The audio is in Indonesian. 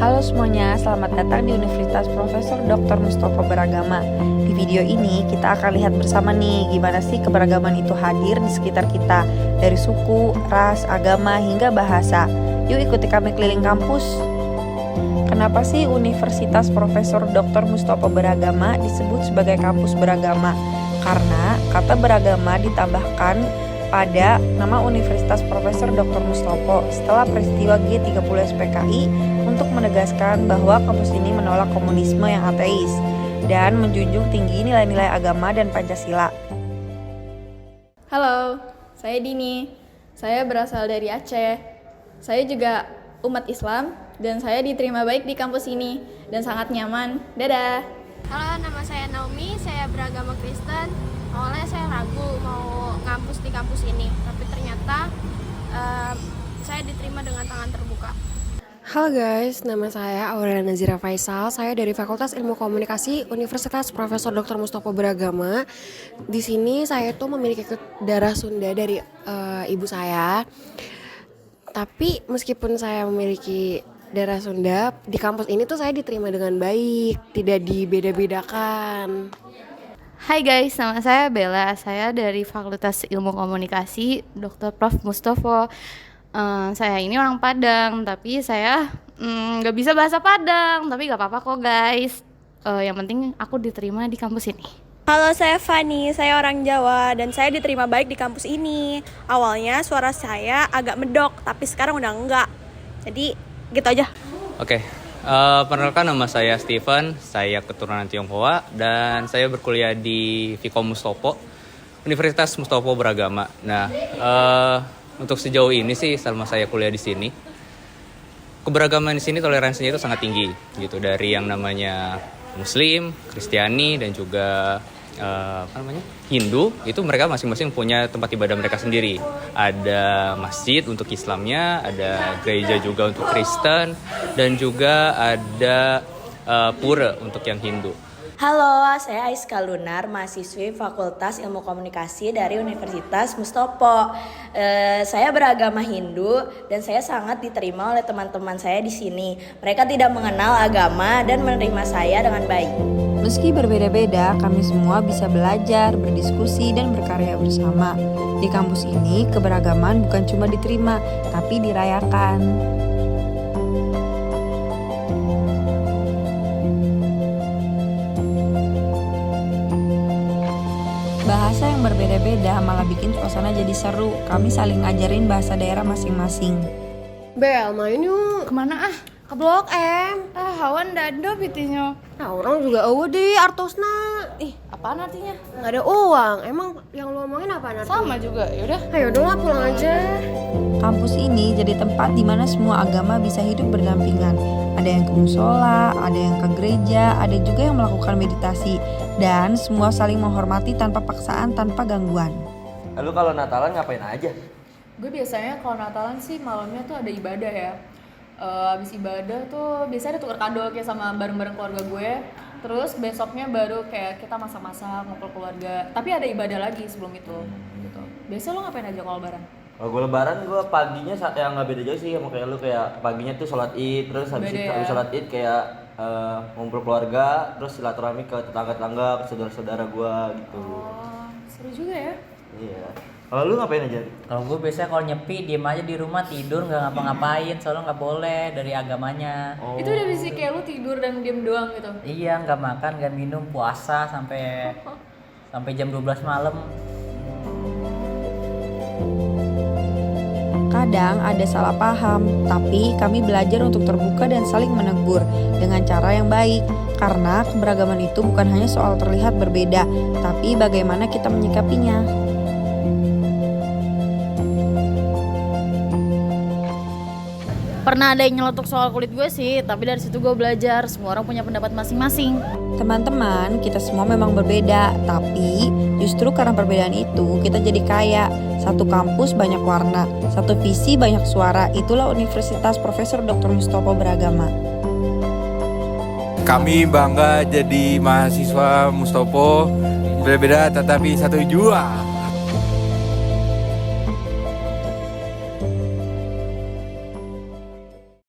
Halo semuanya, selamat datang di Universitas Profesor Dr. Mustopo Beragama. Di video ini kita akan lihat bersama nih gimana sih keberagaman itu hadir di sekitar kita, dari suku, ras, agama, hingga bahasa. Yuk ikuti kami keliling kampus. Kenapa sih Universitas Profesor Dr. Mustopo Beragama disebut sebagai kampus beragama? Karena kata beragama ditambahkan pada nama Universitas Profesor Dr. Mustopo setelah peristiwa G30 SPKI untuk menegaskan bahwa kampus ini menolak komunisme yang ateis dan menjunjung tinggi nilai-nilai agama dan Pancasila. Halo, saya Dini. Saya berasal dari Aceh. Saya juga umat Islam dan saya diterima baik di kampus ini dan sangat nyaman. Dadah. Halo, nama saya Naomi, saya beragama Kristen. Awalnya saya ragu mau ngampus di kampus ini, tapi ternyata saya diterima dengan tangan terbuka. Halo guys, nama saya Aurel Nazira Faisal. Saya dari Fakultas Ilmu Komunikasi Universitas Profesor Dr. Mustopo Beragama. Di sini saya tuh memiliki darah Sunda dari ibu saya. Tapi meskipun saya memiliki darah Sunda, di kampus ini tuh saya diterima dengan baik, tidak dibeda-bedakan. Hai guys, nama saya Bella. Saya dari Fakultas Ilmu Komunikasi Dr. Prof. Mustopo. Saya ini orang Padang, tapi saya nggak bisa bahasa Padang, tapi nggak apa-apa kok guys. Yang penting aku diterima di kampus ini. Halo, saya Fani, saya orang Jawa dan saya diterima baik di kampus ini. Awalnya suara saya agak medok, tapi sekarang udah enggak. Jadi gitu aja. Oke, perkenalkan nama saya Steven, saya keturunan Tionghoa dan saya berkuliah di Vkom Mustopo, Universitas Mustopo Beragama. Nah, untuk sejauh ini sih selama saya kuliah di sini, keberagaman di sini toleransinya itu sangat tinggi gitu, dari yang namanya Muslim, Kristiani dan juga Hindu. Itu mereka masing-masing punya tempat ibadah mereka sendiri. Ada masjid untuk Islamnya, ada gereja juga untuk Kristen, dan juga ada pura untuk yang Hindu. Halo, saya Aiska Lunar, mahasiswi Fakultas Ilmu Komunikasi dari Universitas Mustopo. Saya beragama Hindu dan saya sangat diterima oleh teman-teman saya di sini. Mereka tidak mengenal agama dan menerima saya dengan baik. Meski berbeda-beda, kami semua bisa belajar, berdiskusi, dan berkarya bersama. Di kampus ini, keberagaman bukan cuma diterima, tapi dirayakan. Bahasa yang berbeda-beda malah bikin suasana jadi seru. Kami saling ngajarin bahasa daerah masing-masing. Bel, main yuk. Kemana ah? Ke Blok M. Hawan dado pitinya. Nah, orang juga di artosna. Apaan artinya? Nggak ada uang. Emang yang lu omongin apaan artinya? Sama juga, yaudah. Ayo dong lah, pulang aja. Kampus ini jadi tempat di mana semua agama bisa hidup berdampingan. Ada yang ke musola, ada yang ke gereja, ada juga yang melakukan meditasi. Dan semua saling menghormati tanpa paksaan, tanpa gangguan. Lalu kalau Natalan ngapain aja? Gue biasanya kalau Natalan sih malamnya tuh ada ibadah ya. Abis ibadah tuh biasanya ada tukar kado kayak sama bareng-bareng keluarga gue. Terus besoknya baru kayak kita masak-masak ngumpul keluarga. Tapi ada ibadah lagi sebelum itu gitu. Biasa lo ngapain aja kalau lebaran? Kalau gue lebaran, gue paginya yang nggak beda jauh sih sama kayak lu. Kayak paginya tuh sholat id, terus habis sholat id kayak ngumpul keluarga, terus silaturahmi ke tetangga-tetangga, ke saudara-saudara gue gitu. Oh, seru juga ya. Iya. Kalau lu ngapain aja? Kalau gue biasanya kalau nyepi diem aja di rumah, tidur, nggak ngapa-ngapain, soalnya nggak boleh dari agamanya. Itu udah bisa kayak lu tidur dan diem doang gitu? Iya, nggak makan, nggak minum, puasa sampai jam 12 malam. Kadang ada salah paham, tapi kami belajar untuk terbuka dan saling menegur dengan cara yang baik. Karena keberagaman itu bukan hanya soal terlihat berbeda, tapi bagaimana kita menyikapinya. Pernah ada yang nyelotok soal kulit gue sih, tapi dari situ gue belajar semua orang punya pendapat masing-masing. Teman-teman, kita semua memang berbeda, tapi justru karena perbedaan itu kita jadi kaya. Satu kampus banyak warna, satu visi banyak suara. Itulah Universitas Profesor Dr. Mustopo Beragama. Kami bangga jadi mahasiswa Mustopo, berbeda tetapi satu jua.